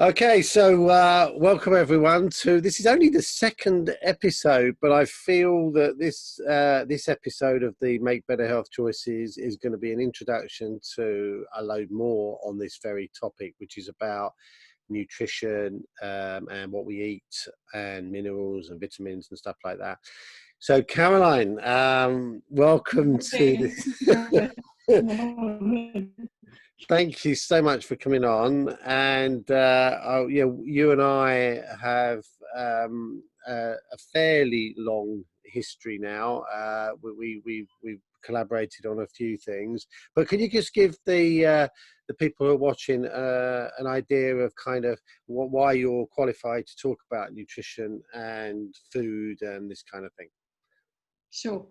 Okay, so welcome everyone to this is only the second episode, but I feel that this episode of the Make Better Health Choices is going to be an introduction to a load more on this very topic, which is about nutrition and what we eat and minerals and vitamins and stuff like that. So Caroline, welcome to this. Thank you so much for coming on. And you and I have a fairly long history now. We've collaborated on a few things, but can you just give the people who are watching an idea of kind of why you're qualified to talk about nutrition and food and this kind of thing? Sure.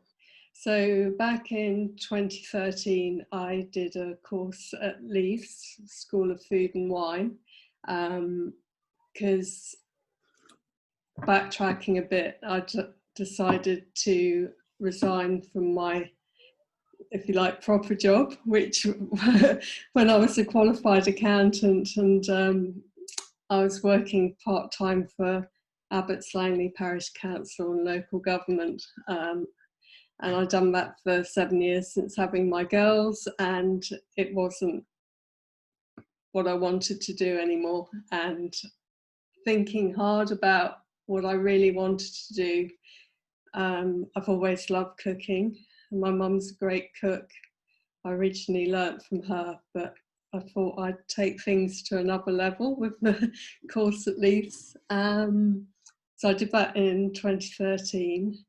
So back in 2013, I did a course at Leith's School of Food and Wine, because backtracking a bit, I decided to resign from my, if you like, proper job, which when I was a qualified accountant, and I was working part-time for Abbots Langley Parish Council and local government. And I'd done that for 7 years since having my girls, and it wasn't what I wanted to do anymore. And thinking hard about what I really wanted to do, I've always loved cooking. My mum's a great cook. I originally learnt from her, but I thought I'd take things to another level with the course at Leith's. So I did that in 2013.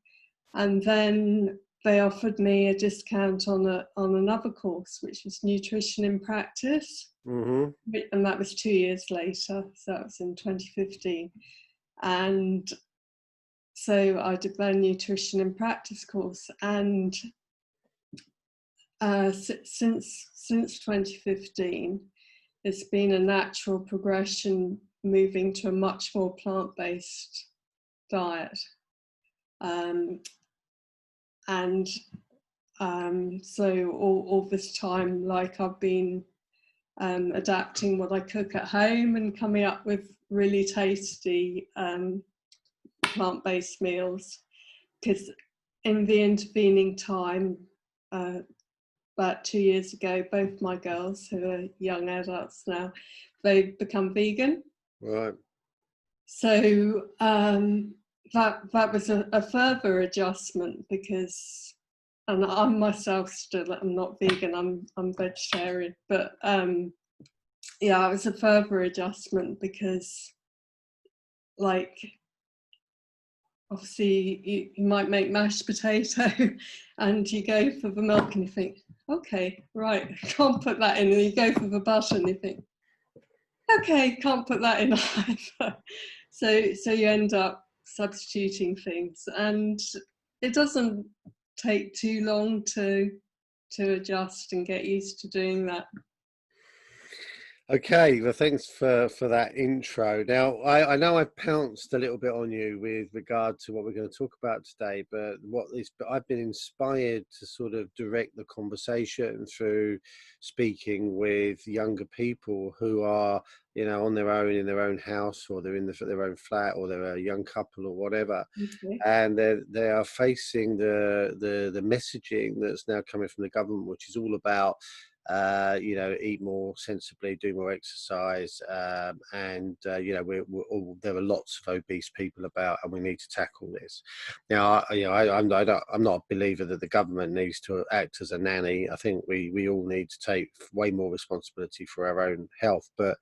And then they offered me a discount on another course, which was Nutrition in Practice. Mm-hmm. And that was 2 years later, so that was in 2015. And so I did their Nutrition in Practice course. And since 2015, it's been a natural progression moving to a much more plant-based diet. So all this time, like, I've been adapting what I cook at home and coming up with really tasty plant-based meals, because in the intervening time, about 2 years ago, both my girls, who are young adults now, they've become vegan. Right. So that was a further adjustment, because, and I myself still am not vegan, I'm vegetarian, but yeah, it was a further adjustment because, like, obviously you might make mashed potato and you go for the milk and you think, okay, right, can't put that in, and you go for the butter and you think, okay, can't put that in either. So you end up substituting things, and it doesn't take too long to adjust and get used to doing that. Okay, well, thanks for that intro. Now, I know I've pounced a little bit on you with regard to what we're going to talk about today, but I've been inspired to sort of direct the conversation through speaking with younger people who are, on their own in their own house, or they're in their own flat, or they're a young couple or whatever, okay. And they are facing the messaging that's now coming from the government, which is all about eat more sensibly, do more exercise, and there are lots of obese people about, and we need to tackle this. Now, I'm not a believer that the government needs to act as a nanny. I think we all need to take way more responsibility for our own health. But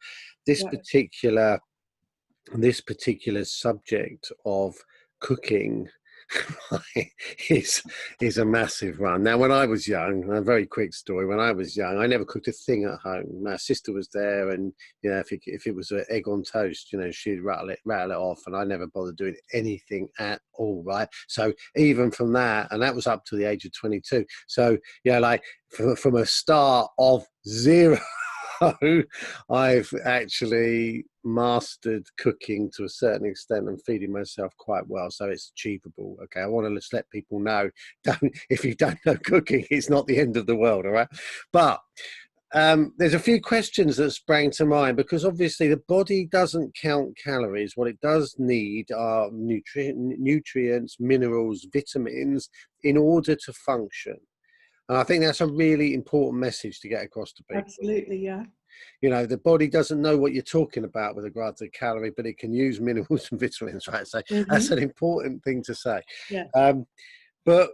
this particular subject of cooking is a massive one. Now, when I was young, a very quick story, when I was young, I never cooked a thing at home. My sister was there, and if it was an egg on toast, she'd rattle it off, and I never bothered doing anything at all, right? So even from that, and that was up to the age of 22. So like from a start of zero, I've actually mastered cooking to a certain extent and feeding myself quite well, so it's achievable. Okay, I want to just let people know, if you don't know cooking, it's not the end of the world, all right? But There's a few questions that sprang to mind because obviously the body doesn't count calories. What it does need are nutrients, minerals, vitamins in order to function. And I think that's a really important message to get across to people. Absolutely, yeah. You know, the body doesn't know what you're talking about with regard to calorie, but it can use minerals and vitamins, right? So that's an important thing to say. Yeah. But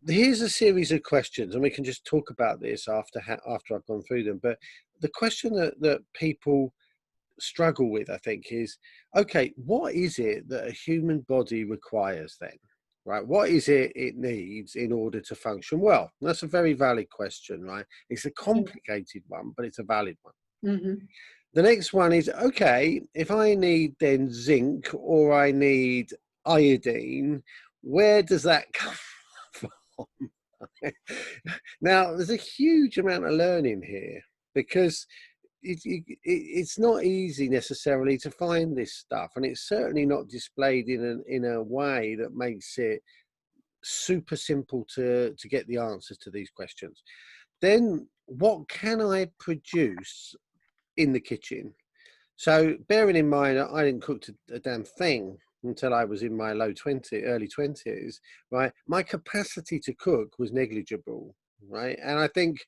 here's a series of questions, and we can just talk about this after I've gone through them. But the question that people struggle with, I think, is, okay, what is it that a human body requires then? Right? What is it needs in order to function well? That's a very valid question, right? It's a complicated one, but it's a valid one. The next one is, okay, if I need then zinc or I need iodine, where does that come from? Now, there's a huge amount of learning here because it's not easy necessarily to find this stuff, and it's certainly not displayed in a way that makes it super simple to get the answers to these questions. Then, what can I produce in the kitchen? So, bearing in mind, I didn't cook a damn thing until I was in my early 20s, right? My capacity to cook was negligible, right? And I think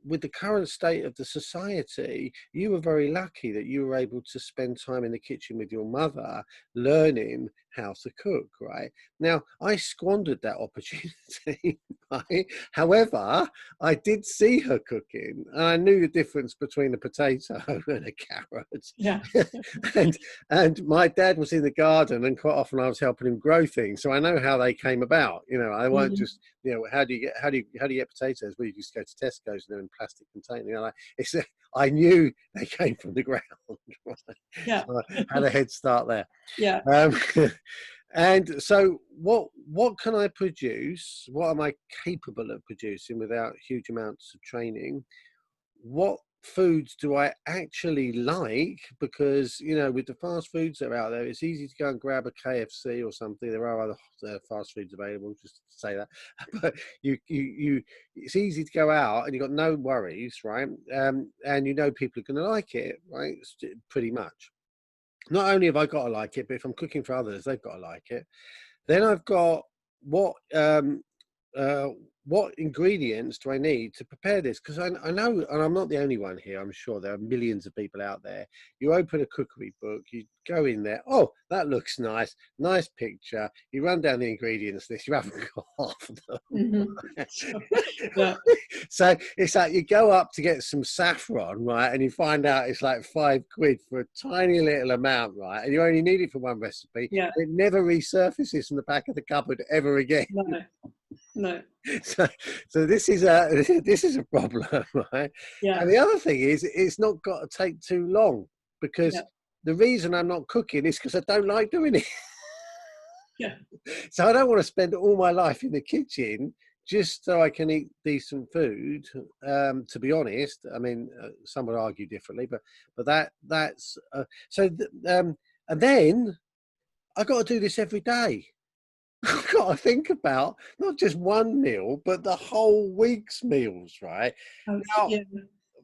with the current state of the society, you were very lucky that you were able to spend time in the kitchen with your mother learning how to cook, right? Now, I squandered that opportunity, right? However, I did see her cooking, and I knew the difference between a potato and a carrot. Yeah. and my dad was in the garden, and quite often I was helping him grow things, so I know how they came about. You know, I weren't just, you know, how do you get potatoes? Well, you just go to Tesco's and they're in plastic container. You know, like I knew they came from the ground. Right? Yeah. So I had a head start there. Yeah. And so what can I produce? What am I capable of producing without huge amounts of training? What foods do I actually like? Because, you know, with the fast foods that are out there, it's easy to go and grab a KFC or something. There are other fast foods available, just to say that. But it's easy to go out and you've got no worries, right? And you know people are going to like it, right? Pretty much. Not only have I got to like it, but if I'm cooking for others, they've got to like it. Then I've got what ingredients do I need to prepare this? Because I know, and I'm not the only one here, I'm sure there are millions of people out there. You open a cookery book, you go in there, oh, that looks nice picture. You run down the ingredients list, you haven't got half of them. Yeah. So it's like you go up to get some saffron, right, and you find out it's like £5 for a tiny little amount, right, and you only need it for one recipe. Yeah. It never resurfaces from the back of the cupboard ever again. No. So this is a problem, right? Yeah. And the other thing is, it's not got to take too long, because the reason I'm not cooking is because I don't like doing it. Yeah. So I don't want to spend all my life in the kitchen just so I can eat decent food. To be honest, I mean, some would argue differently, but that's and then I got to do this every day. I've got to think about not just one meal, but the whole week's meals, right? Now,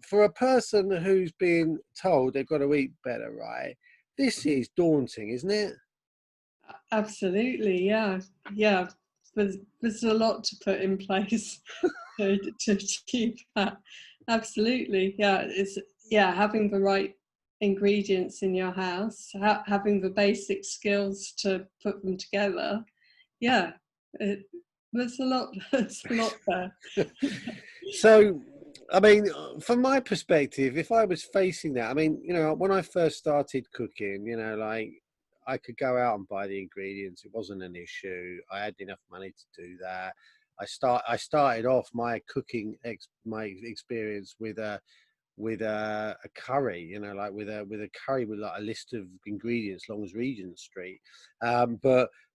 for a person who's been told they've got to eat better, right? This is daunting, isn't it? Absolutely, yeah. There's a lot to put in place to achieve that. Absolutely, yeah. It's having the right ingredients in your house, having the basic skills to put them together. Yeah, there's a lot. There's a lot there. So, I mean, from my perspective, if I was facing that, I mean, you know, when I first started cooking, you know, like, I could go out and buy the ingredients. It wasn't an issue. I had enough money to do that. I started off my cooking my experience with a curry, you know, like with a curry with like a list of ingredients long as Regent Street.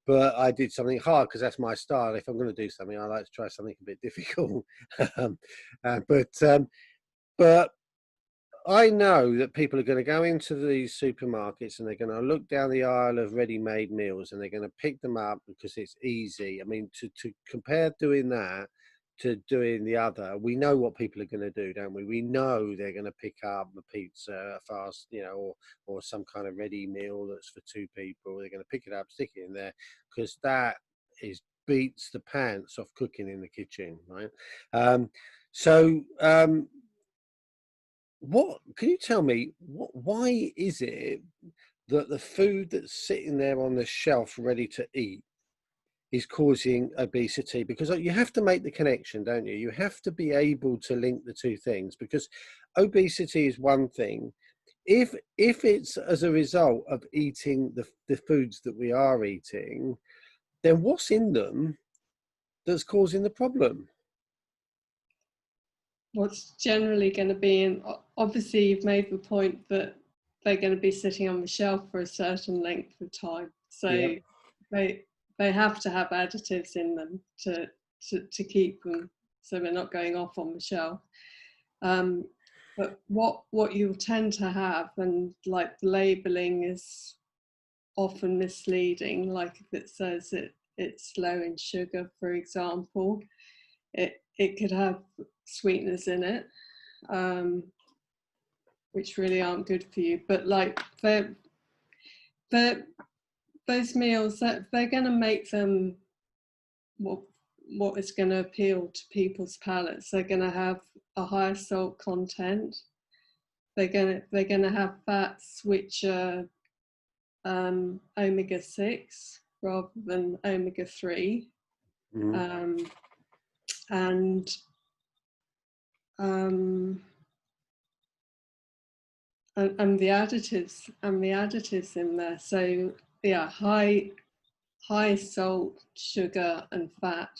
But I did something hard because that's my style. If I'm going to do something, I like to try something a bit difficult. But I know that people are going to go into these supermarkets and they're going to look down the aisle of ready-made meals and they're going to pick them up because it's easy. I mean, to compare doing that to doing the other, we know what people are going to do, don't we? We know they're going to pick up a pizza fast, or some kind of ready meal that's for two people. They're going to pick it up, stick it in there, because that is beats the pants off cooking in the kitchen, right? What can you tell me? Why is it that the food that's sitting there on the shelf ready to eat is causing obesity? Because you have to make the connection, don't you? You have to be able to link the two things, because obesity is one thing. If it's as a result of eating the foods that we are eating, then what's in them that's causing the problem? What's generally going to be in, obviously you've made the point that they're going to be sitting on the shelf for a certain length of time, so Yeah. they have to have additives in them to keep them so they're not going off on the shelf. But what you'll tend to have, and like the labeling is often misleading, like if it says it's low in sugar, for example, it could have sweeteners in it, which really aren't good for you. But like those meals, that they're going to make them what is going to appeal to people's palates. They're going to have a higher salt content. They're going to have fats which are omega-6 rather than omega-3. Mm. And the additives in there. So yeah, high salt, sugar, and fat,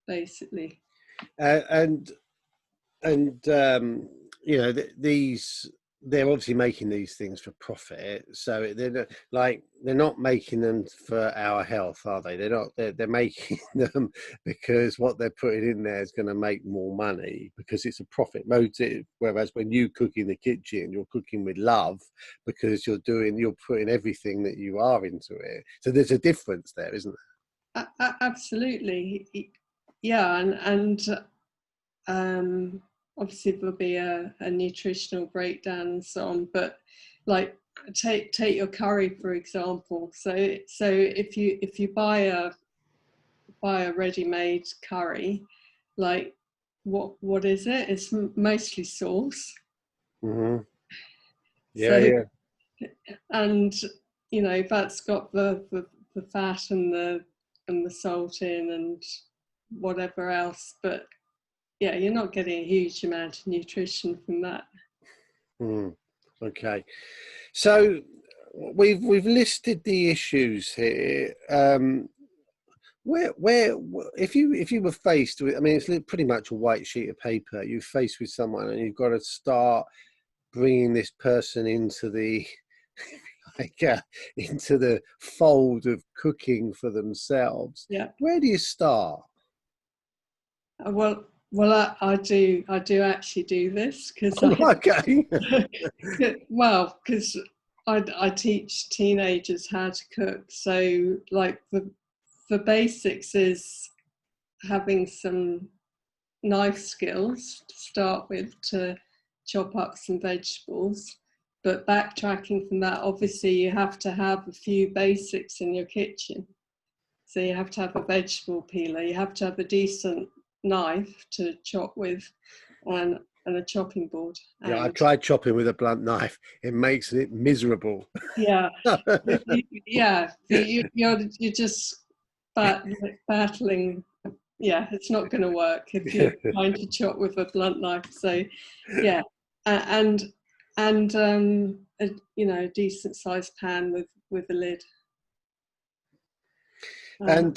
basically. These, they're obviously making these things for profit, so they're not making them for our health, are they? They're making them because what they're putting in there is going to make more money, because it's a profit motive. Whereas when you cook in the kitchen, you're cooking with love, because you're putting everything that you are into it. So there's a difference there, isn't there? Absolutely, yeah, and obviously there'll be a nutritional breakdown and so on, but like take your curry for example. So if you buy a ready-made curry, like what is it? It's mostly sauce. Mm-hmm. Yeah, So yeah. and that's got the fat and the salt in and whatever else, but yeah, you're not getting a huge amount of nutrition from that. Okay, so we've listed the issues here. Where if you were faced with, I mean, it's pretty much a white sheet of paper. You're faced with someone, and you've got to start bringing this person into the into the fold of cooking for themselves. Yeah. Where do you start? Well, I do actually do this because Okay. because I teach teenagers how to cook. So like the basics is having some knife skills to start with to chop up some vegetables. But backtracking from that, obviously you have to have a few basics in your kitchen. So you have to have a vegetable peeler, you have to have a decent knife to chop with, and a chopping board. Yeah, I've And tried chopping with a blunt knife. It makes it miserable. yeah, you're just battling. Yeah, it's not going to work if you're trying to chop with a blunt knife. So yeah, and a decent sized pan with a lid. And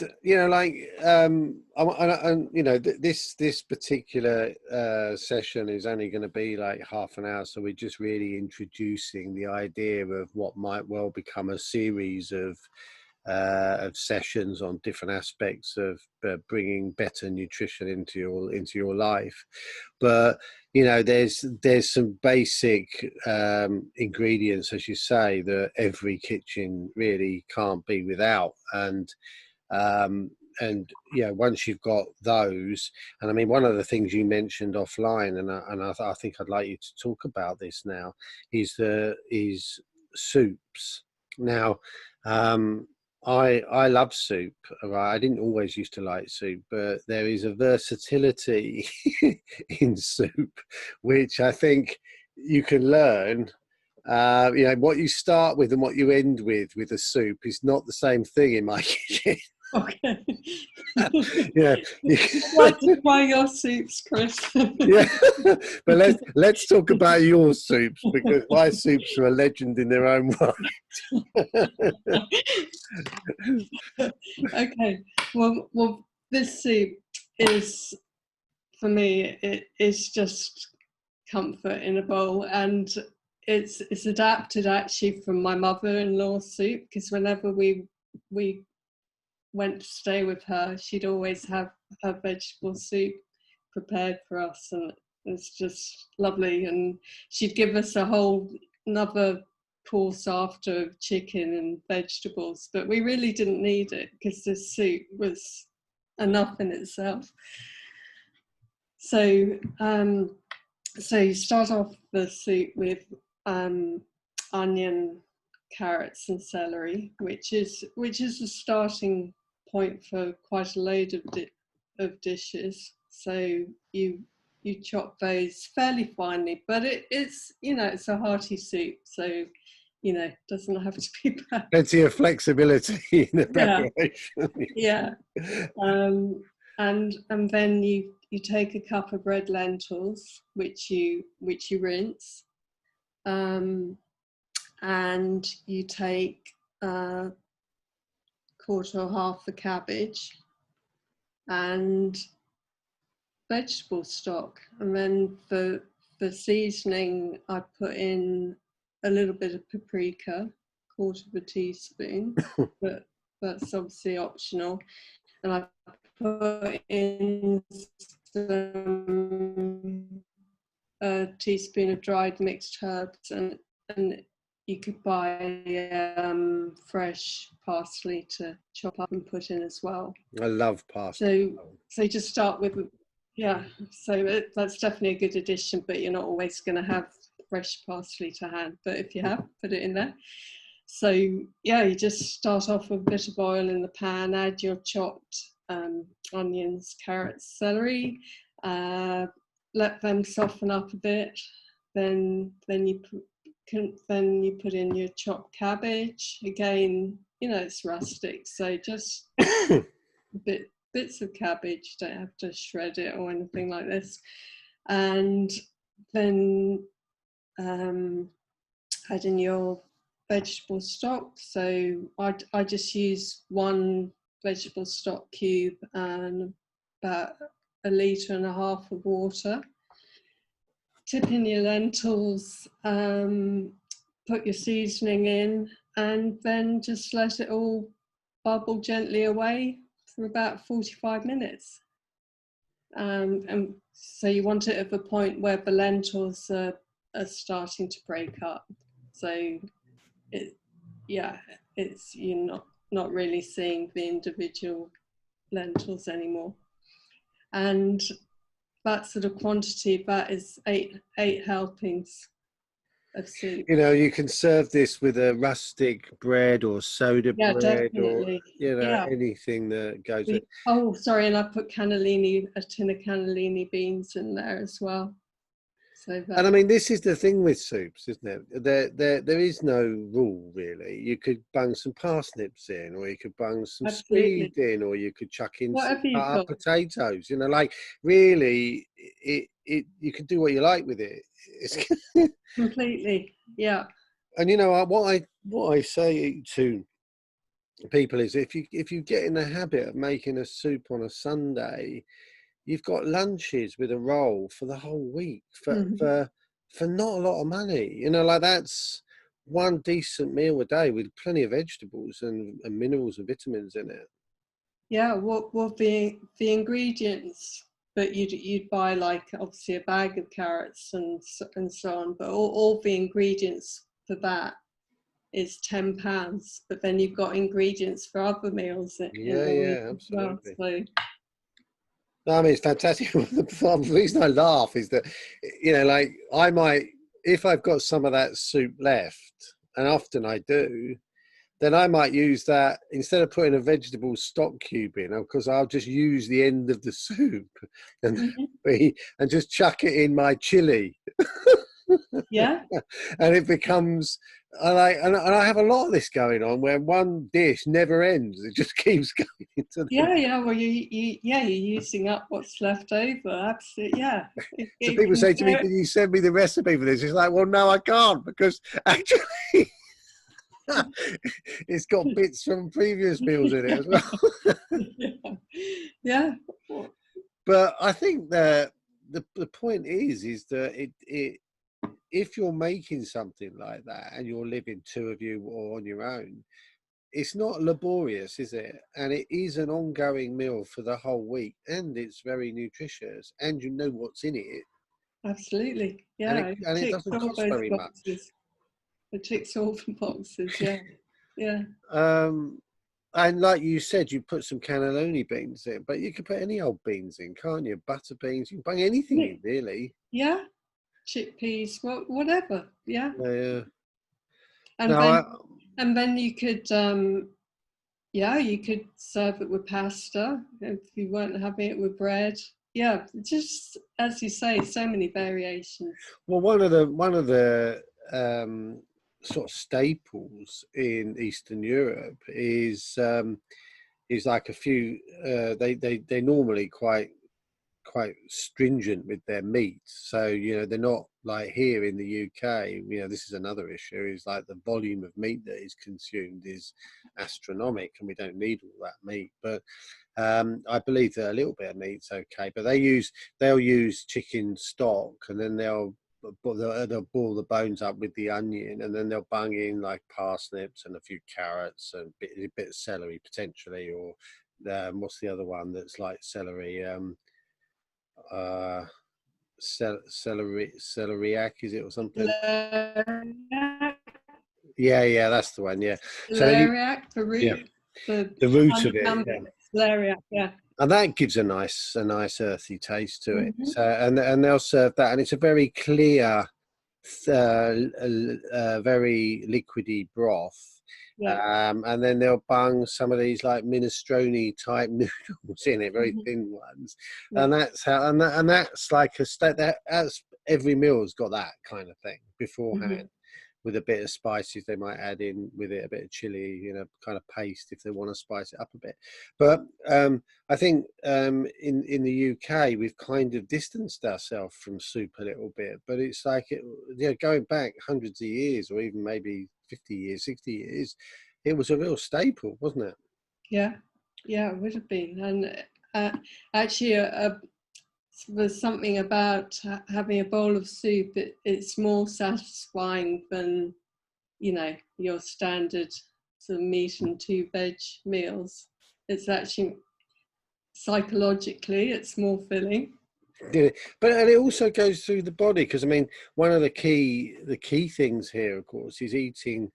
this particular session is only going to be like half an hour, so we're just really introducing the idea of what might well become a series of sessions on different aspects of bringing better nutrition into your life. But there's some basic ingredients, as you say, that every kitchen really can't be without. And yeah, once you've got those, and I mean, one of the things you mentioned offline, and I think I'd like you to talk about this now, is soups. Now, I love soup. Right? I didn't always used to like soup, but there is a versatility in soup, which I think you can learn. What you start with and what you end with a soup is not the same thing in my kitchen. Okay. Yeah. Why your soups, Chris? Yeah, but let's talk about your soups, because my soups are a legend in their own right. Okay. Well, this soup is, for me, it is just comfort in a bowl, and it's adapted actually from my mother-in-law's soup, because whenever we went to stay with her, she'd always have her vegetable soup prepared for us, and it's just lovely. And she'd give us a whole another course after of chicken and vegetables, but we really didn't need it because the soup was enough in itself. So so you start off the soup with onion, carrots and celery, which is a starting point for quite a load of dishes. So you chop those fairly finely, but it's it's a hearty soup, so it doesn't have to be bad. Plenty of flexibility in the preparation. Yeah. And then you take a cup of red lentils, which you rinse, and you take a quarter or half the cabbage and vegetable stock, and then for seasoning I put in a little bit of paprika, quarter of a teaspoon, but that's obviously optional, and I put in a teaspoon of dried mixed herbs, and you could buy fresh parsley to chop up and put in as well. I love parsley. So you just start with, so that's definitely a good addition, but you're not always going to have fresh parsley to hand, but if you have, put it in there. So yeah, you just start off with a bit of oil in the pan, add your chopped onions, carrots, celery, let them soften up a bit, then you put in your chopped cabbage. Again, it's rustic, so just bits of cabbage, don't have to shred it or anything like this. And then add in your vegetable stock. So I just use 1 vegetable stock cube and about 1.5 litres of water. Tip in your lentils, put your seasoning in, and then just let it all bubble gently away for about 45 minutes. And so you want it at the point where the lentils are starting to break up. So you're not really seeing the individual lentils anymore. And that sort of quantity, that is 8 helpings of soup. You can serve this with a rustic bread or soda bread, definitely. or anything that goes with. Oh, sorry, and I put a tin of cannellini beans in there as well. And I mean, this is the thing with soups, isn't it? There is no rule really. You could bung some parsnips in, or you could bung some swede in, or you could chuck in some cut up potatoes. Like really, you can do what you like with it. Completely, yeah. And what I say to people is, if you get in the habit of making a soup on a Sunday, you've got lunches with a roll for the whole week for not a lot of money. Like that's one decent meal a day with plenty of vegetables and minerals and vitamins in it. Yeah, what the ingredients that you'd buy, like obviously a bag of carrots and so on, but all the ingredients for that is £10, but then you've got ingredients for other meals in the week as well. So. No, I mean, it's fantastic. The reason I laugh is that, you know, like I might, if I've got some of that soup left, and often I do, then I might use that instead of putting a vegetable stock cube in, because I'll just use the end of the soup and and just chuck it in my chili. Yeah. And it becomes, and I have a lot of this going on where one dish never ends. It just keeps going into the... Yeah. Well, you're using up what's left over. Absolutely. Yeah. So people say to me, "Can you send me the recipe for this?" It's like, well, no, I can't, because actually it's got bits from previous meals in it as well. Yeah. But I think that the point is that it if you're making something like that and you're living, two of you or on your own, it's not laborious, is it? And it is an ongoing meal for the whole week, and it's very nutritious, and you know what's in it. Absolutely. Yeah. And it doesn't cost very much. It ticks all the boxes. Yeah. Yeah. And like you said, you put some cannelloni beans in, but you can put any old beans in, can't you? Butter beans, you can bung anything in, really. Yeah. Chickpeas, whatever. Yeah. Yeah. And then you could, you could serve it with pasta if you weren't having it with bread. Yeah, just as you say, so many variations. Well, one of the sort of staples in Eastern Europe is like a few. They're normally quite stringent with their meat. So, you know, they're not like here in the UK. You know, this is another issue, is like the volume of meat that is consumed is astronomical, and we don't need all that meat. But I believe that a little bit of meat's okay. But they'll use chicken stock, and then they'll boil the bones up with the onion, and then they'll bung in like parsnips and a few carrots and a bit of celery potentially, or what's the other one that's like celery? Celeriac, is it, or something? Yeah, that's the one. Yeah, celeriac, the root of it. Celeriac, yeah. And that gives a nice earthy taste to it. So, and they'll serve that, and it's a very clear, very liquidy broth. Yeah. And then they'll bung some of these like minestrone type noodles in it, very thin ones. Yeah. And that's how, and that's like that's every meal's got that kind of thing beforehand, with a bit of spices they might add in with it, a bit of chili, you know, kind of paste if they want to spice it up a bit. But I think in the UK we've kind of distanced ourselves from soup a little bit. But it's like, going back hundreds of years, or even maybe 50 years, 60 years, it was a real staple, wasn't it? Yeah, it would have been. And actually, there's something about having a bowl of soup. It's more satisfying than, you know, your standard sort of meat and 2 veg meals. It's actually, psychologically, it's more filling. Yeah, and it also goes through the body, because I mean, one of the key things here, of course, is eating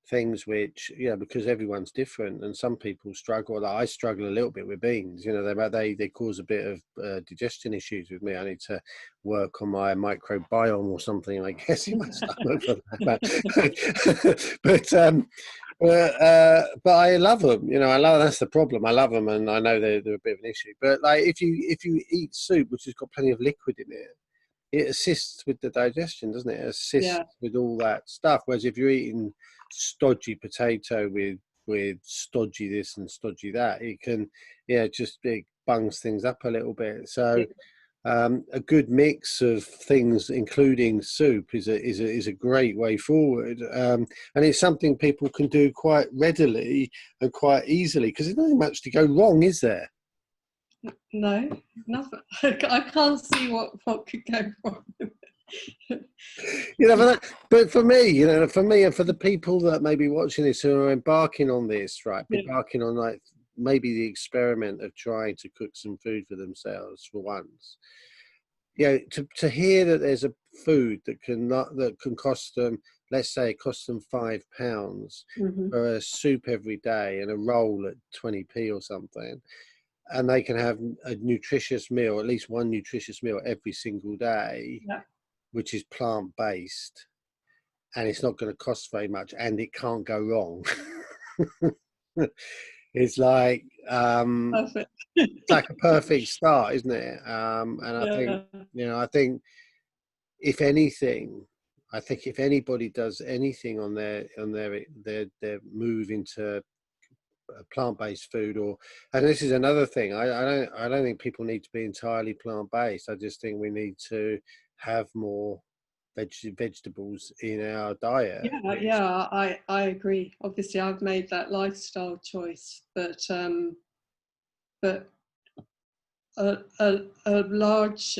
things which, because everyone's different, and some people struggle. Like I struggle a little bit with beans. You know, they cause a bit of digestion issues with me. I need to work on my microbiome or something, I guess, in my stomach for that. But I love them. You know, that's the problem. I love them, and I know they're a bit of an issue. But like, if you eat soup which has got plenty of liquid in it, it assists with the digestion, doesn't it? It assists with all that stuff. Whereas if you're eating stodgy potato with stodgy this and stodgy that, it can, it bungs things up a little bit. So a good mix of things, including soup, is a great way forward, and it's something people can do quite readily and quite easily, because there's not much to go wrong, is there? No, nothing. I can't see what could go wrong. But for me, and for the people that may be watching this who are embarking on this, right? Embarking on like maybe the experiment of trying to cook some food for themselves for once. To hear that there's food that can cost them, let's say it costs them £5 for a soup every day and a roll at 20p or something, and they can have a nutritious meal, at least one nutritious meal every single day, which is plant-based, and it's not going to cost very much, and it can't go wrong. It's like it's like a perfect start, isn't it? And I think, I think if anything, if anybody does anything on their move into plant-based food, and this is another thing, I don't think people need to be entirely plant-based. I just think we need to have more vegetables in our diet. I agree. Obviously I've made that lifestyle choice, but a large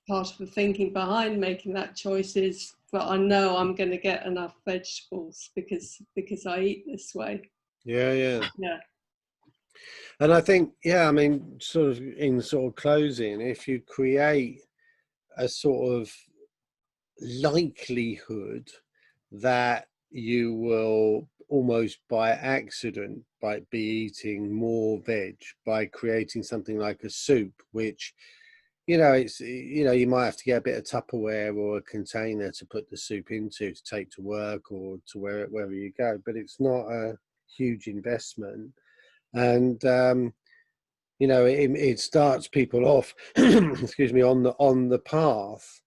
part of the thinking behind making that choice is, but I know I'm going to get enough vegetables because I eat this way. Yeah. And I think, I mean, sort of closing, if you create a sort of likelihood that you will almost by accident be eating more veg by creating something like a soup, which, it's, you might have to get a bit of Tupperware or a container to put the soup into to take to work or to wherever you go, but it's not a huge investment. And it starts people off excuse me, on the path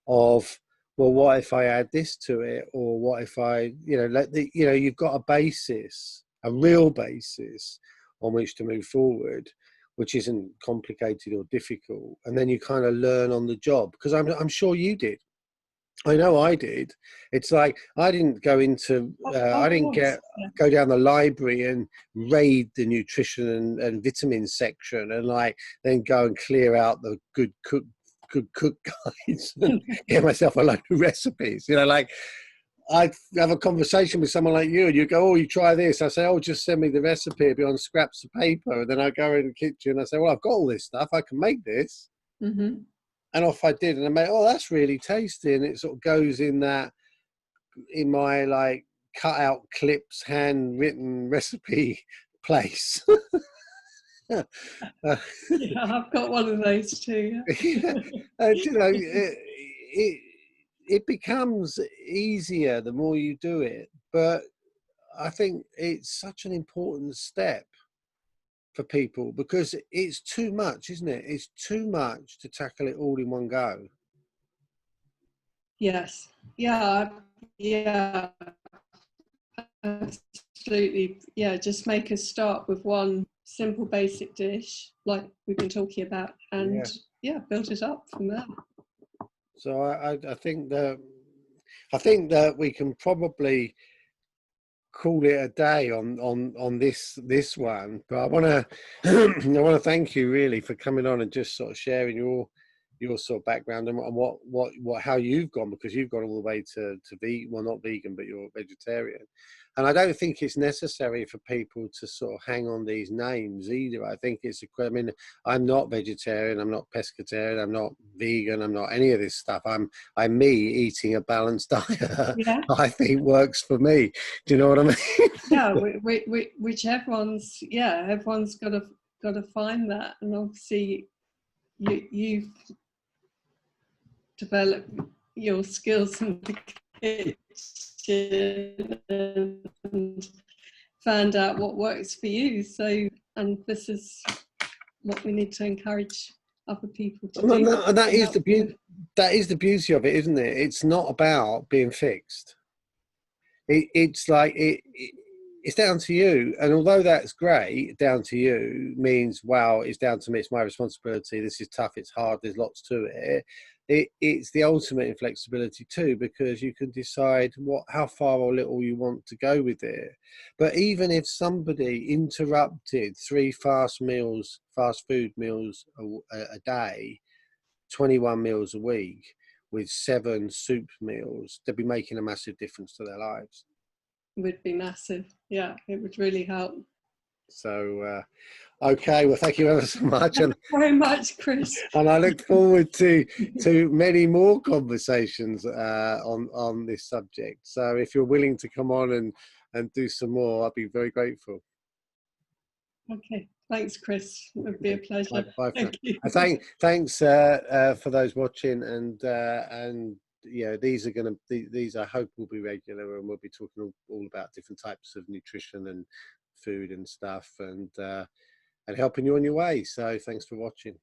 of, well, what if I add this to it, or what if I you've got a basis, a real basis on which to move forward, which isn't complicated or difficult, and then you kind of learn on the job, because I'm sure you did. I know I did. It's like I didn't go into, I didn't go down the library and raid the nutrition and vitamin section and then go and clear out the good cook guides and get myself a load of recipes. I'd have a conversation with someone like you, and you go, oh, you try this. I say, oh, just send me the recipe. It'll be on scraps of paper. And then I go in the kitchen and I say, well, I've got all this stuff. I can make this. And off I did, and I made, oh, that's really tasty. And it sort of goes in my cut out clips, handwritten recipe place. I've got one of those too. It becomes easier the more you do it, but I think it's such an important step for people, because it's too much, isn't it? It's too much to tackle it all in one go. Yes. Absolutely. Just make a start with one simple basic dish like we've been talking about, and build it up from there. So I think that we can probably call it a day on this one, but I want to thank you really for coming on and just sort of sharing your sort of background and what how you've gone, because you've gone all the way to vegan, well, not vegan, but you're vegetarian. And I don't think it's necessary for people to sort of hang on these names either. I think I mean, I'm not vegetarian, I'm not pescatarian, I'm not vegan, I'm not any of this stuff. I'm me eating a balanced diet. I think works for me. Do you know what I mean? Which everyone's got to find that, and obviously you've developed your skills in the kitchen and found out what works for you. So, and this is what we need to encourage other people to do. That is the beauty. That is the beauty of it, isn't it? It's not about being fixed. It's down to you. And although that's great, down to you means, wow, it's down to me. It's my responsibility. This is tough. It's hard. There's lots to it. It's the ultimate in flexibility too, because you can decide how far or little you want to go with it. But even if somebody interrupted 3 fast food meals a day, 21 meals a week, with 7 soup meals, they'd be making a massive difference to their lives. It would be massive. Yeah, it would really help. So, okay, well, thank you ever so much, Thanks very much, Chris. and I look forward to many more conversations on this subject. So, if you're willing to come on and do some more, I'd be very grateful. Okay, thanks, Chris. It would be a pleasure. Bye for Thank you. thanks for those watching, and yeah, these I hope will be regular, and we'll be talking all about different types of nutrition and food and stuff, and helping you on your way. So thanks for watching.